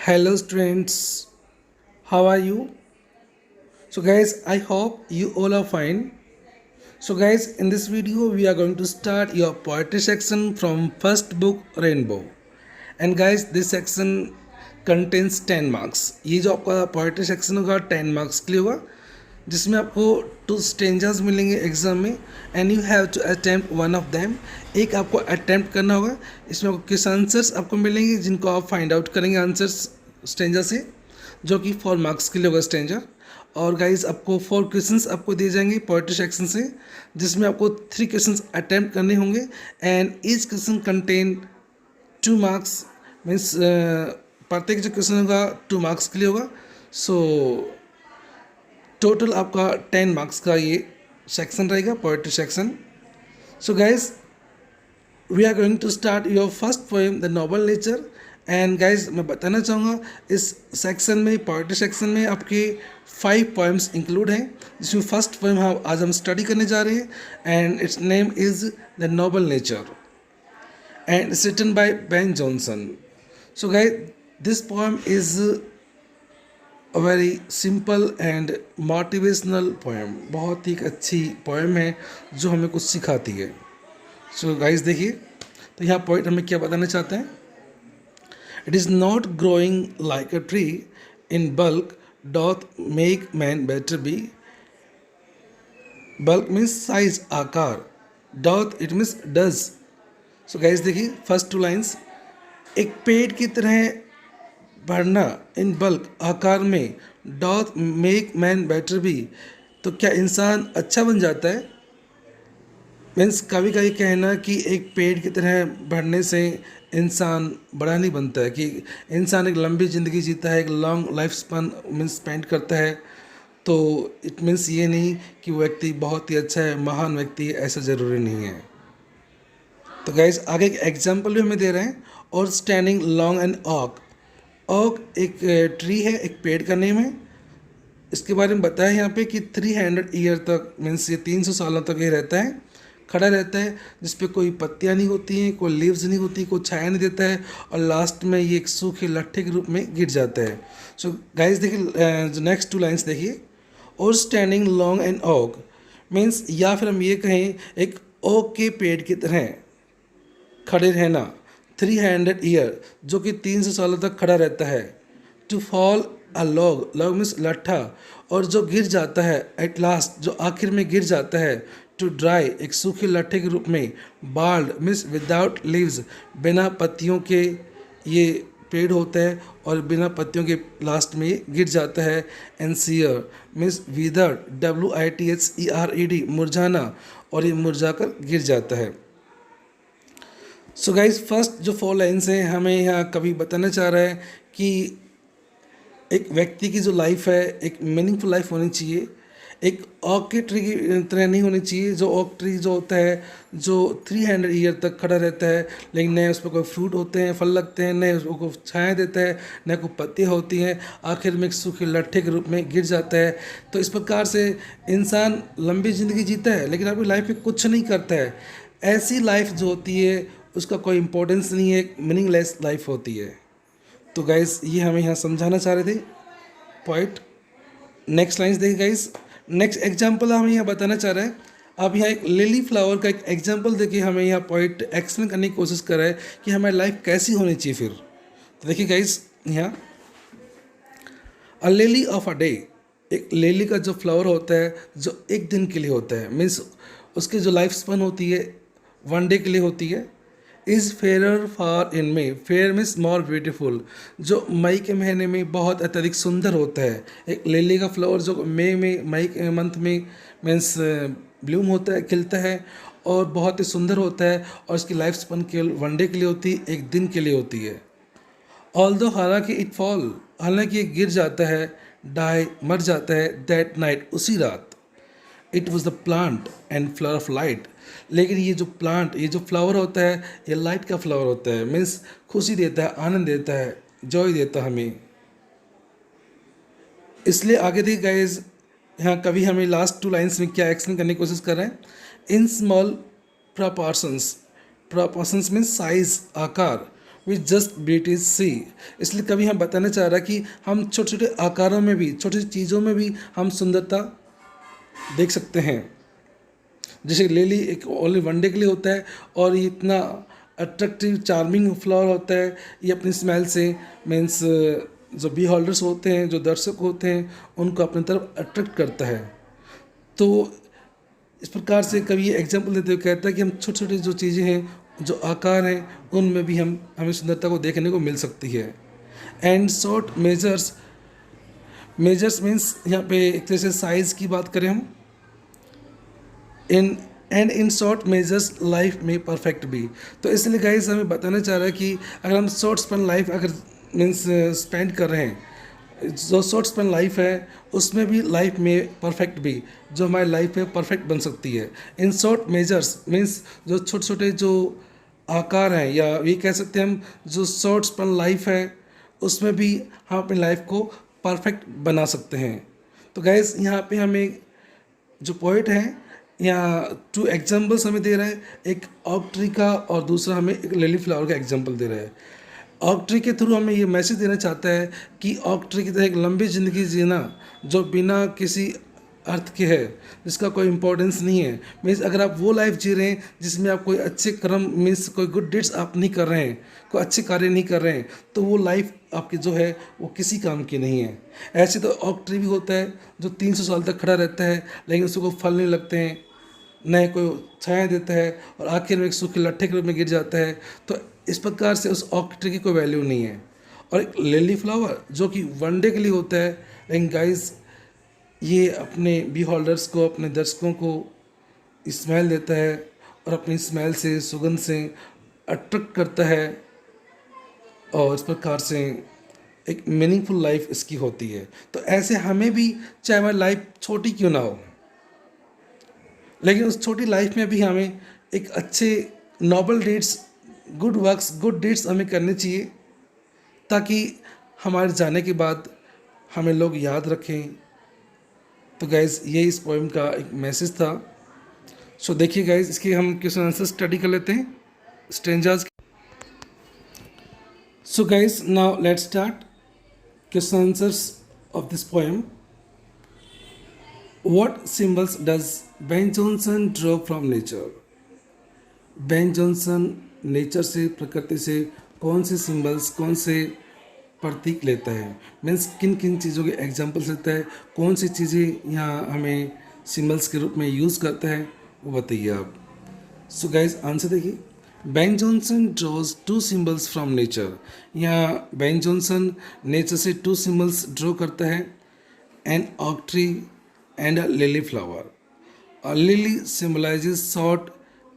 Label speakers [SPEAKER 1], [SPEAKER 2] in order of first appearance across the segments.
[SPEAKER 1] Hello students, how are you? So guys, I hope you all are fine. So guys, in this video we are going to start your poetry section from first book Rainbow. And guys, this section contains 10 marks. ये जो आपका poetry section होगा 10 marks के लिए होगा, जिसमें आपको 2 स्टेंजर्स मिलेंगे एग्जाम में and you have to attempt one of them. एक आपको अटेम्प्ट करना होगा। इसमें आपको किस आंसर्स आपको मिलेंगे जिनको आप फाइंड आउट करेंगे आंसर्स स्टेंजर से, जो कि 4 मार्क्स के लिए होगा स्टेंजर। और गाइज आपको 4 क्वेश्चंस आपको दिए जाएंगे पोएट्री सेक्शन से, जिसमें आपको 3 क्वेश्चंस अटेम्प्ट करने होंगे and each question contain 2 marks. Means प्रत्येक जो क्वेश्चन होगा 2 मार्क्स के लिए होगा। सो टोटल आपका 10 मार्क्स का ये सेक्शन रहेगा poetry section. So guys we are going to start your first poem the noble nature. And guys मैं बताना चाहूँगा इस सेक्शन में पोएट्री सेक्शन में आपके 5 पोएम्स इंक्लूड हैं, जिसमें फर्स्ट पोएम आज हम स्टडी करने जा रहे हैं and it's name is the noble nature and it's written by Ben Jonson. So guys, this poem is a very simple and motivational poem. बहुत ही एक अच्छी poem है जो हमें कुछ सिखाती है। So guys देखिए, तो यहाँ poet हमें क्या बताना चाहते हैं? It is not growing like a tree in bulk doth make man better be. Bulk means size, आकार. Doth it means does. So guys देखिए फर्स्ट 2 लाइन्स, एक पेड़ की तरह बढ़ना इन बल्क आकार में, डॉथ मेक मैन बेटर भी, तो क्या इंसान अच्छा बन जाता है। मीन्स कभी कभी कहना कि एक पेड़ की तरह बढ़ने से इंसान बड़ा नहीं बनता है, कि इंसान एक लंबी ज़िंदगी जीता है, एक long life span means spend करता है, तो इट मीन्स ये नहीं कि वो व्यक्ति बहुत ही अच्छा है, महान व्यक्ति है, ऐसा ज़रूरी नहीं है। तो गाइज आगे एक एग्जाम्पल भी हमें दे रहे हैं, और स्टैंडिंग लॉन्ग एंड ऑक। ऑक एक ट्री है, एक पेड़ का नेम है। इसके बारे में बताया यहाँ पे कि 300 ईयर तक मीन्स ये 300 सालों तक ये रहता है, खड़ा रहता है, जिस पे कोई पत्तियाँ नहीं होती हैं, कोई लीव्स नहीं होती, कोई छाया नहीं देता है, और लास्ट में ये एक सूखे लट्ठे के रूप में गिर जाता है। सो गाइज देखिए नेक्स्ट 2 लाइन्स देखिए, और स्टैंडिंग लॉन्ग एंड ऑक मीन्स, या फिर हम ये कहें एक ओक के पेड़ की तरह खड़े रहना, 300 ईयर जो कि 300 सालों तक खड़ा रहता है। To fall a log, log means लट्ठा, और जो गिर जाता है एट लास्ट, जो आखिर में गिर जाता है। टू ड्राई एक सूखे लट्ठे के रूप में। बाल्ड मीन्स विदाउट लीव्स, बिना पत्तियों के ये पेड़ होता है और बिना पत्तियों के लास्ट में ये गिर जाता है। And sear means withered, WITHERED मुरझाना, और ये मुरझाकर गिर जाता है। सो गाइज फर्स्ट जो 4 लाइन्स हैं हमें यहाँ कवि बताना चाह रहा है कि एक व्यक्ति की जो लाइफ है एक मीनिंगफुल लाइफ होनी चाहिए, एक ओक के ट्री की तरह नहीं होनी चाहिए। जो ओक ट्री जो होता है जो 300 ईयर तक खड़ा रहता है, लेकिन न उस पर कोई फ्रूट होते हैं, फल लगते हैं, न उसको छाया देता है, न कोई पत्तियाँ होती हैं, आखिर में एक सूखे लट्ठे के रूप में गिर जाता है। तो इस प्रकार से इंसान लंबी ज़िंदगी जीता है लेकिन अपनी लाइफ में कुछ नहीं करता है। ऐसी लाइफ जो होती है उसका कोई इंपॉर्टेंस नहीं है, एक मीनिंगलेस लाइफ होती है। तो गाइस ये हमें यहाँ समझाना चाह रहे थे पॉइंट। नेक्स्ट लाइन्स देखिए गाइस, नेक्स्ट एग्जांपल हमें यहाँ बताना चाह रहा है। अब यहाँ एक लिली फ्लावर का एक एग्जांपल देखिए, हमें यहाँ पॉइंट एक्सप्लेन करने की कोशिश कर रहा है कि हमारी लाइफ कैसी होनी चाहिए फिर। तो देखिए गाइस यहाँ अ लिली ऑफ अ डे, एक लिली का जो फ्लावर होता है जो एक दिन के लिए होता है, मीन्स उसकी जो लाइफ स्पैन होती है 1 डे के लिए होती है। Is fair far in May, fair means more beautiful, जो मई के महीने में बहुत अत्यधिक सुंदर होता है। एक लिली का फ्लावर जो मई के मंथ में मीन्स ब्लूम होता है, खिलता है और बहुत ही सुंदर होता है, और इसकी लाइफ स्पैन केवल 1 डे के लिए होती है, एक दिन के लिए होती है। ऑल्दो हालांकि इट फॉल, हालांकि ये गिर जाता है, डाई मर जाता है, दैट नाइट उसी रात। It was the plant and flower of light, लेकिन ये जो प्लांट ये जो फ्लावर होता है ये लाइट का फ्लावर होता है, मीन्स खुशी देता है, आनंद देता है, जॉय देता है हमें। इसलिए आगे देखिए गाइज यहाँ कभी हमें लास्ट 2 लाइन्स में क्या एक्सप्लेन करने की कोशिश कर रहे हैं। इन स्मॉल प्रॉपोर्शंस, प्रॉपोर्शंस मीन्स साइज, आकार, विच जस्ट ब्यूटी सी। इसलिए कभी हम बताना चाह रहा कि हम छोटे छोटे आकारों में भी, छोटी छोटी चीज़ों में भी हम सुंदरता देख सकते हैं। जैसे लिली एक ओनली वन डे के लिए होता है और ये इतना अट्रैक्टिव चार्मिंग फ्लावर होता है, ये अपनी स्मेल से मीन्स जो बी होल्डर्स होते हैं, जो दर्शक होते हैं, उनको अपनी तरफ अट्रैक्ट करता है। तो इस प्रकार से कभी ये एग्जाम्पल देते हुए कहता है कि हम छोटे छोटे जो चीज़ें हैं, जो आकार हैं, उनमें भी हमें सुंदरता को देखने को मिल सकती है। एंड शॉर्ट मेजर्स मीन्स यहाँ पे एक तरह से साइज़ की बात करें हम, इन शॉर्ट मेजर्स लाइफ में परफेक्ट भी। तो इसलिए गाइस हमें बताना चाह रहा है कि अगर हम शॉर्ट स्पेन लाइफ अगर मीन्स स्पेंड कर रहे हैं, जो शॉर्ट स्पेन लाइफ है उसमें भी लाइफ में परफेक्ट भी, जो हमारी लाइफ है परफेक्ट बन सकती है। इन शॉर्ट मेजर्स मीन्स जो छोटे छोटे जो आकार हैं, या ये कह सकते हैं हम जो शॉर्ट स्पेन लाइफ है उसमें भी हम अपनी लाइफ को परफेक्ट बना सकते हैं। तो गाइस यहाँ पे हमें जो पोइट है यहाँ 2 एग्जाम्पल्स हमें दे रहा है, एक ऑक ट्री का और दूसरा हमें एक लिली फ्लावर का एग्जाम्पल दे रहा है। ऑक ट्री के थ्रू हमें ये मैसेज देना चाहता है कि ऑक ट्री की तरह एक लंबी ज़िंदगी जीना जो बिना किसी अर्थ के है, जिसका कोई इम्पोर्टेंस नहीं है। मीन्स अगर आप वो लाइफ जी रहे हैं जिसमें आप कोई अच्छे कर्म मीन्स कोई गुड डीड्स आप नहीं कर रहे हैं, कोई अच्छे कार्य नहीं कर रहे हैं, तो वो लाइफ आपकी जो है वो किसी काम की नहीं है। ऐसे तो ऑक ट्री भी होता है जो 300 साल तक खड़ा रहता है, लेकिन उसको फल नहीं लगते हैं, न कोई छाया देता है, और आखिर में एक सूखे लट्ठे के रूप में गिर जाता है। तो इस प्रकार से उस ऑक ट्री की कोई वैल्यू नहीं है। और एक लिली फ्लावर जो कि वन डे के लिए होता है, लेकिन गाइस ये अपने बी होल्डर्स को, अपने दर्शकों को स्मेल देता है और अपनी स्मेल से, सुगंध से अट्रैक्ट करता है, और इस प्रकार से एक मीनिंगफुल लाइफ इसकी होती है। तो ऐसे हमें भी, चाहे हमारी लाइफ छोटी क्यों ना हो, लेकिन उस छोटी लाइफ में भी हमें एक अच्छे noble deeds, good works, good deeds हमें करने चाहिए, ताकि हमारे जाने के बाद हमें लोग याद रखें। तो गाइज़ ये इस पोएम का एक मैसेज था। सो देखिए गाइज़, इसके हम क्वेश्चन आंसर स्टडी कर लेते हैं strangers. So guys now let's start question answers of this poem. What symbols does Ben Jonson draw from nature? Ben Jonson nature से, प्रकृति से कौन से सिंबल्स, कौन से प्रतीक लेता है, मीन्स किन किन चीज़ों के एग्जाम्पल्स लेता है, कौन सी चीज़ें यहाँ हमें सिंबल्स के रूप में यूज़ करता है, वो बताइए आप। सो गाइज आंसर देखिए, Ben Jonson draws 2 symbols from nature. यहाँ बेन जॉनसन नेचर से 2 सिंबल्स ड्रॉ करता है, an oak tree and a lily flower. A lily symbolizes short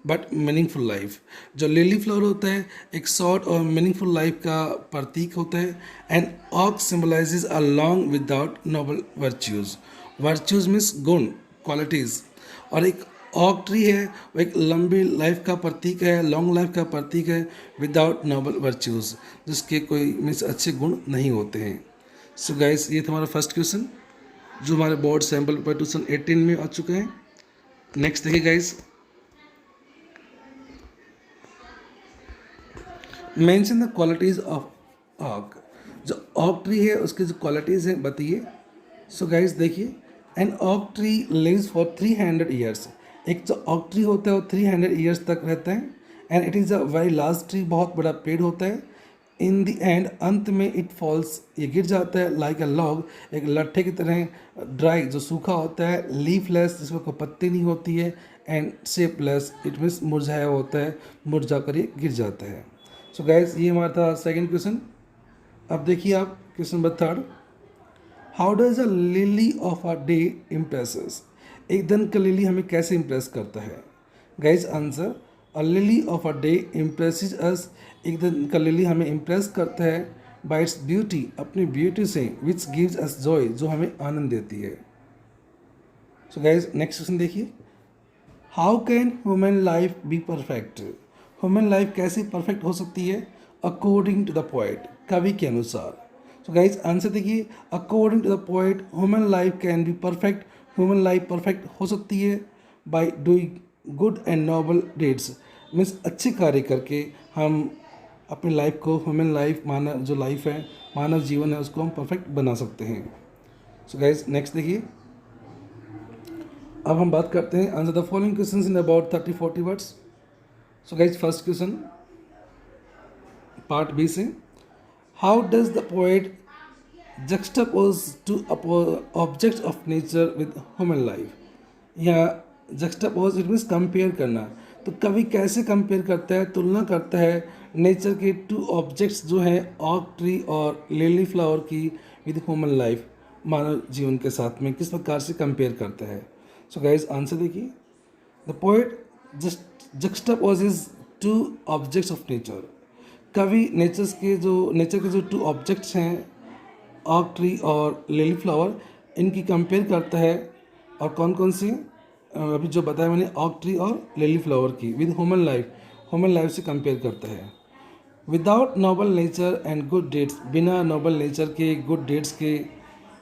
[SPEAKER 1] but meaningful life. जो लिली फ्लावर होता है एक शॉर्ट और मीनिंगफुल लाइफ का प्रतीक होता है। And oak symbolises a long without noble virtues. Virtues means गुण, क्वालिटीज़। और एक ऑक ट्री है वो एक लंबी लाइफ का प्रतीक है, लॉन्ग लाइफ का प्रतीक है, विदाउट नोबल वर्च्यूज, जिसके कोई मीन्स अच्छे गुण नहीं होते हैं। सो गाइस ये था हमारा फर्स्ट क्वेश्चन जो हमारे बोर्ड सैम्पल पेपर 2018 में आ चुके हैं। नेक्स्ट देखिए guys, mention the qualities of ऑक। जो ऑक ट्री है उसकी जो क्वालिटीज़ हैं बताइए। सो गाइस देखिए, N oak tree lives for 300 years. एक जो ऑक ट्री होता है वो 300 ईयर्स तक रहता है। And it is a very large tree, बहुत बड़ा पेड़ होता है। इन द एंड, अंत में, इट फॉल्स, ये गिर जाता है, लाइक अ लॉग, एक लट्ठे की तरह, ड्राई जो सूखा होता है, लीफलेस जिसमें कोई पत्ती नहीं होती है, एंड शेपलेस, इट मीन्स मुरझाया होता है, मुरझा कर ये गिर जाता है। सो गाइस ये हमारा था सेकंड क्वेश्चन। अब देखिए आप question number 3, how does a lily of a day impresses. एक दिन का लिली हमें कैसे इम्प्रेस करता है। Guys answer, a lily of a day impresses us. एक दिन का लिली हमें इम्प्रेस करता है बाय इट्स ब्यूटी, अपनी ब्यूटी से, विच गिव्स अस जॉय, जो हमें आनंद देती है। सो गाइस नेक्स्ट क्वेश्चन देखिए, how can human life B perfect. Human life कैसे परफेक्ट हो सकती है अकॉर्डिंग टू द पोएट, कवि के अनुसार। सो गाइस आंसर देखिए, according to the poet human life can be perfect. Human life perfect हो सकती है by doing good and noble deeds, means अच्छे कार्य करके हम अपनी लाइफ को, ह्यूमन लाइफ, मानव जो लाइफ है, मानव जीवन है, उसको हम परफेक्ट बना सकते हैं। सो गाइज नेक्स्ट देखिए, अब हम बात करते हैं answer the following question in about 30-40 words. So guys first question part B से, how does the poet juxtapose to objects of nature with human life, या juxtapose इट मीन्स कंपेयर करना, तो कवि कैसे कंपेयर करता है, तुलना करता है नेचर के टू ऑब्जेक्ट्स जो हैं ऑक ट्री और लिली फ्लावर की विद ह्यूमन लाइफ, मानव जीवन के साथ में किस प्रकार से कंपेयर करता है। सो गाइज आंसर देखिए, the poet juxtaposes to objects of nature, कवि नेचर के जो टू ऑब्जेक्ट्स हैं ऑक ट्री और लिली फ्लावर, इनकी कंपेयर करता है, और कौन कौन सी, अभी जो बताया मैंने ऑक ट्री और लिली फ्लावर की, विद ह्यूमन लाइफ से कंपेयर करता है। Without noble nature and good deeds, बिना नोबल नेचर के, गुड डेट्स के,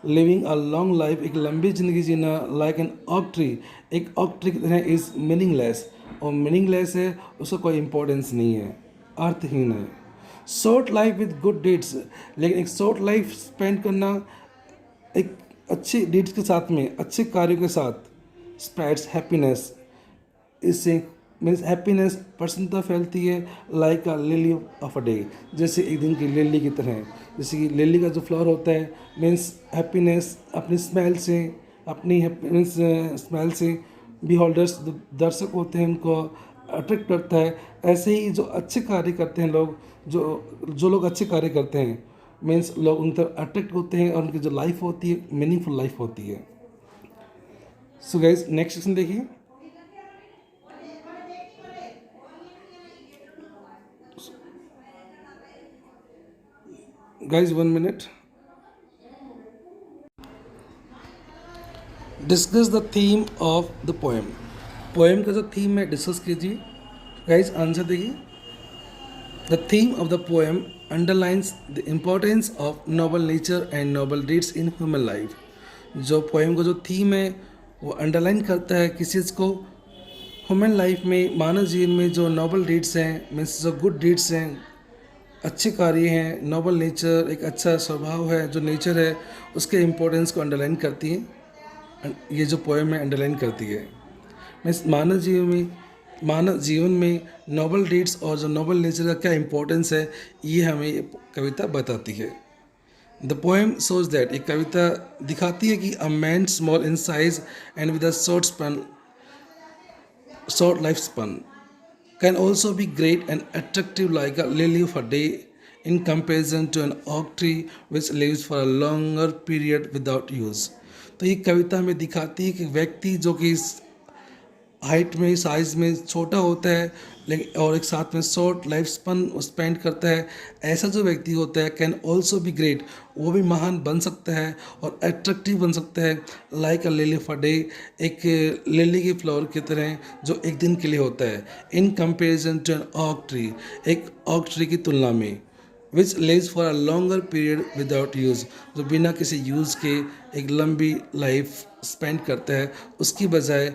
[SPEAKER 1] लिविंग अ लॉन्ग लाइफ, एक लंबी जिंदगी जीना, लाइक एन ऑक ट्री, एक ऑक ट्री की तरह, इज़ मीनिंगलेस, और मीनिंगलेस है, उसका कोई इंपॉर्टेंस नहीं है, अर्थहीन है। Short life with good deeds, लेकिन एक शॉर्ट लाइफ स्पेंड करना एक अच्छे डीड्स के साथ में, अच्छे कार्यों के साथ, स्प्रेड्स हैप्पीनेस, इससे मीन्स हैप्पीनेस प्रसन्नता फैलती है, like a lily of a day, जैसे एक दिन की लिली की तरह, जैसे कि लिली का जो फ्लावर होता है मीन्स हैप्पीनेस, अपनी स्मेल से, अपनी मीन्स स्मेल से बिहोल्डर्स, दर्शक होते हैं, उनको अट्रैक्ट करता है। ऐसे ही जो अच्छे कार्य करते हैं लोग, जो लोग अच्छे कार्य करते हैं मीन्स लोग उन तरफ अट्रैक्ट होते हैं, और उनकी जो लाइफ होती है मीनिंगफुल लाइफ होती है। सो गाइज नेक्स्ट क्वेश्चन देखिए, guys 1 minute, discuss the theme of the poem, poem का जो थीम है डिस्कस कीजिए। गाइज आंसर देखिए, the theme of the poem underlines the importance of noble nature and noble deeds in human life, जो poem का जो theme है वो अंडरलाइन करता है किस चीज़ को, ह्यूमन लाइफ में, मानव जीवन में जो नोबल डीड्स हैं, मीन्स जो गुड डीड्स हैं, अच्छे कार्य हैं, नोबल नेचर एक अच्छा स्वभाव है, जो नेचर है उसके इम्पोर्टेंस को अंडरलाइन करती है, ये जो पोएम है अंडरलाइन करती है। मीन्स मानव जीवन में नोबल डीड्स और जो नोबल नेचर का क्या इम्पोर्टेंस है, ये हमें ये कविता बताती है। द पोएम सोज दैट, एक कविता दिखाती है कि a man small in size and with a short lifespan can also be great and attractive like a lily of a day in comparison to an oak tree which lives for a longer period without use। तो ये कविता में दिखाती है कि व्यक्ति जो कि height में, साइज़ में छोटा होता है, लेकिन और एक साथ में शॉर्ट लाइफ स्पेंड करता है, ऐसा जो व्यक्ति होता है कैन ऑल्सो बी ग्रेट, वो भी महान बन सकता है और अट्रैक्टिव बन सकता है, like a lily of a day, एक लिली के फ्लावर की तरह जो एक दिन के लिए होता है, in comparison to an oak tree, एक ऑक ट्री की तुलना में, which lives for a longer period without use, जो बिना किसी यूज़ के एक लंबी लाइफ स्पेंड करता है, उसकी बजाय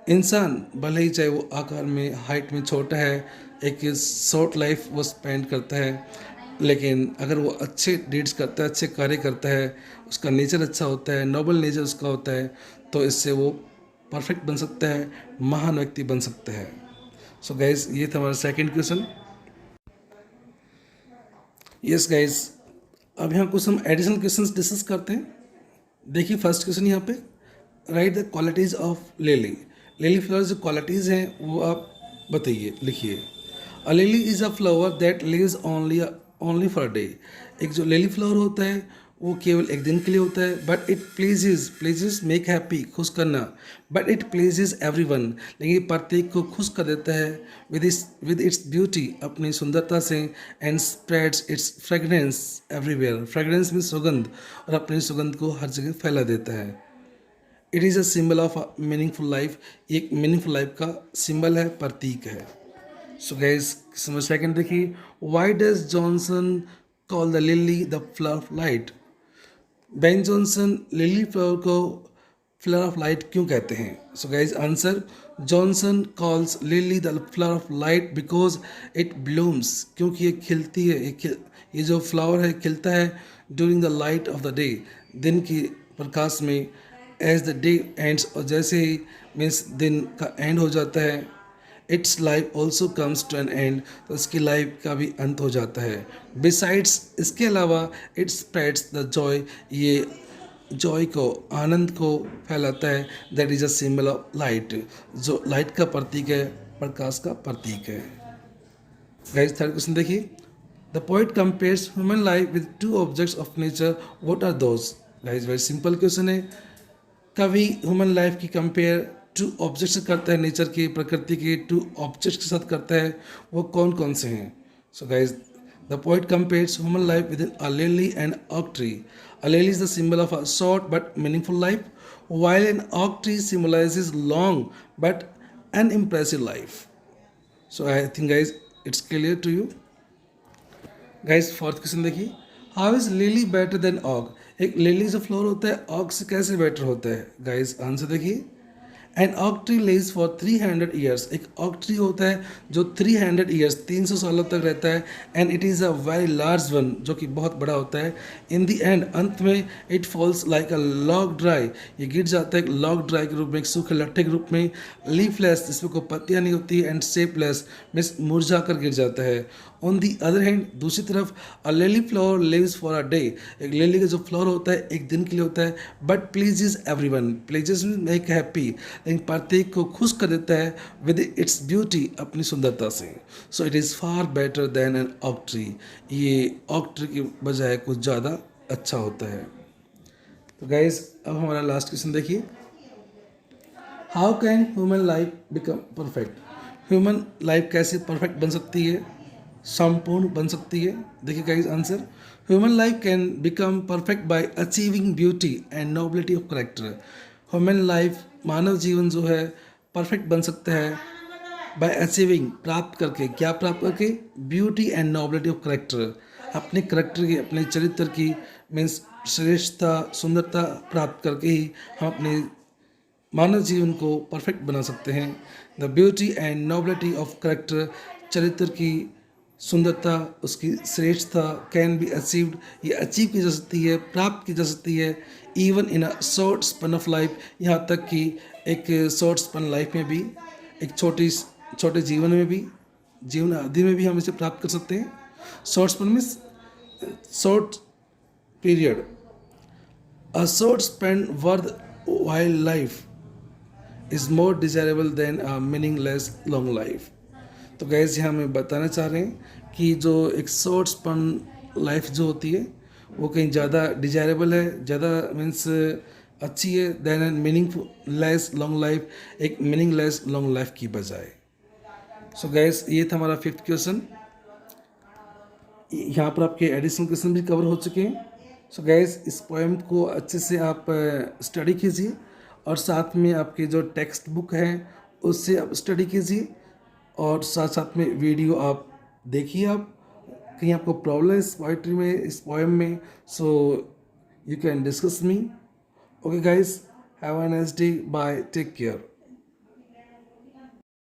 [SPEAKER 1] इंसान भले ही चाहे वो आकार में, हाइट में छोटा है, एक शॉर्ट लाइफ वो स्पेंड करता है, लेकिन अगर वो अच्छे डीड्स करता है, अच्छे कार्य करता है, उसका नेचर अच्छा होता है, नोबल नेचर उसका होता है, तो इससे वो परफेक्ट बन सकता है, महान व्यक्ति बन सकता है। सो गाइज ये था हमारा सेकंड क्वेश्चन। यस गाइज, अब यहाँ कुछ हम एडिशनल क्वेश्चंस डिस्कस करते हैं। देखिए फर्स्ट क्वेश्चन यहाँ पे, write the qualities of lily, lily flower जो क्वालिटीज़ हैं वो आप बताइए, लिखिए। A lily is a flower that lives only for a day, एक जो लिली फ्लावर होता है वो केवल एक दिन के लिए होता है, but it pleases make happy, खुश करना, बट इट प्लीजेज एवरीवन, लेकिन ये प्रत्येक को खुश कर देता है, विद इट्स ब्यूटी, अपनी सुंदरता से, and spreads it's fragrance everywhere, fragrance में सुगंध, और अपनी सुगंध को हर जगह फैला देता है। It is a symbol of a meaningful life, एक मीनिंगफुल लाइफ का सिंबल है, प्रतीक है। सो गाइस नंबर सेकंड देखिए, why does Johnson call the lily the flower of light, Ben Johnson lily flower को फ्लावर ऑफ लाइट क्यों कहते हैं? So guys answer, Johnson calls lily the flower of light because it blooms, क्योंकि ये खिलती है, ये जो फ्लावर है खिलता है during the light of the day, दिन की प्रकाश में। एज द डे एंड्स, और जैसे ही मीन्स दिन का एंड हो जाता है, it's life also comes to an end, तो इसकी लाइफ का भी अंत हो जाता है। बिसाइड्स, इसके अलावा, इट स्प्रेड्स द जॉय, ये जॉय को, आनंद को फैलाता है। That is a symbol of light, जो लाइट का प्रतीक है, प्रकाश का प्रतीक है। गाइस थर्ड क्वेश्चन देखिए, the poet compares human life with two objects of nature, what are those? Guys very simple question है। कवि ह्यूमन लाइफ की कंपेयर टू ऑब्जेक्ट्स करता है, नेचर की, प्रकृति के टू ऑब्जेक्ट्स के साथ करता है, वो कौन कौन से हैं? So guys the poet compares human life with a lily and ऑक tree. A lily is the symbol of a short but meaningful life, while an oak tree symbolizes long but unimpressive life. So I think guys it's clear to you. Guys fourth question देखिए, how is lily better than oak? एक lily जो floor होता है ऑक से कैसे better होता है? गाइस आंसर देखिए, N oak tree lives for 300 years, एक ऑक ट्री होता है जो 300 ईयर्स 300 सालों तक रहता है। And it is a very large one, जो कि बहुत बड़ा होता है। इन द एंड, अंत में, it falls like a log dry, ये गिर जाता है एक लॉग ड्राई के रूप में, एक सूखे लट्ठे के रूप में। लीफलेस, जिसमें कोई पत्तियाँ नहीं होती, एंड शेपलेस, मीन्स मुरझा कर गिर जाता है। ऑन दी अदर हैंड, दूसरी तरफ, a lily flower lives for a day, एक लिली का जो फ्लावर होता है एक दिन के लिए होता है। But pleases everyone, pleases make happy, लेकिन प्रत्येक को खुश कर देता है विद इट्स ब्यूटी, अपनी सुंदरता से। So it is far better than an oak tree, ये ऑक ट्री की बजाय कुछ ज़्यादा अच्छा होता है। तो गाइज अब हमारा लास्ट क्वेश्चन देखिए, how can human life become perfect? Human life कैसे परफेक्ट बन सकती है, संपूर्ण बन सकती है? देखिए guys answer, human life can become perfect by achieving beauty and nobility of character. Human life, मानव जीवन जो है परफेक्ट बन सकता है बाय अचीविंग, प्राप्त करके, क्या प्राप्त करके? Beauty and nobility of character, अपने करेक्टर की, अपने चरित्र की, मीन्स श्रेष्ठता, सुंदरता प्राप्त करके ही हम अपने मानव जीवन को परफेक्ट बना सकते हैं। The beauty and nobility of character, चरित्र की सुंदरता, उसकी श्रेष्ठता, कैन बी अचीव्ड, ये अचीव की जा सकती है, प्राप्त की जा सकती है। Even in a short span of life, यहाँ तक कि एक शॉर्ट स्पन लाइफ में भी, एक छोटे जीवन में भी, जीवन अवधि में भी हम इसे प्राप्त कर सकते हैं। Short span means short period, a short spend worth wild life is more desirable than a meaningless long life. तो गैस यहाँ हम बताना चाह रहे हैं कि जो एक शॉर्ट स्पन लाइफ जो होती है वो कहीं ज़्यादा डिजायरेबल है, ज़्यादा मीन्स अच्छी है than an meaningless long life, एक मीनिंगलेस लॉन्ग लाइफ की बजाय। सो गैस ये था हमारा फिफ्थ क्वेश्चन। यहाँ पर आपके एडिशनल क्वेश्चन भी कवर हो चुके हैं। सो गैस इस पोएम को अच्छे से आप स्टडी कीजिए, और साथ में आपके जो टेक्स्ट बुक है उससे आप स्टडी कीजिए, और साथ साथ में वीडियो आप देखिए। आप कहीं आपको प्रॉब्लम है इस पोइट्री में, इस पोएम में, so you can discuss me. Okay guys, have a nice day, bye, take care.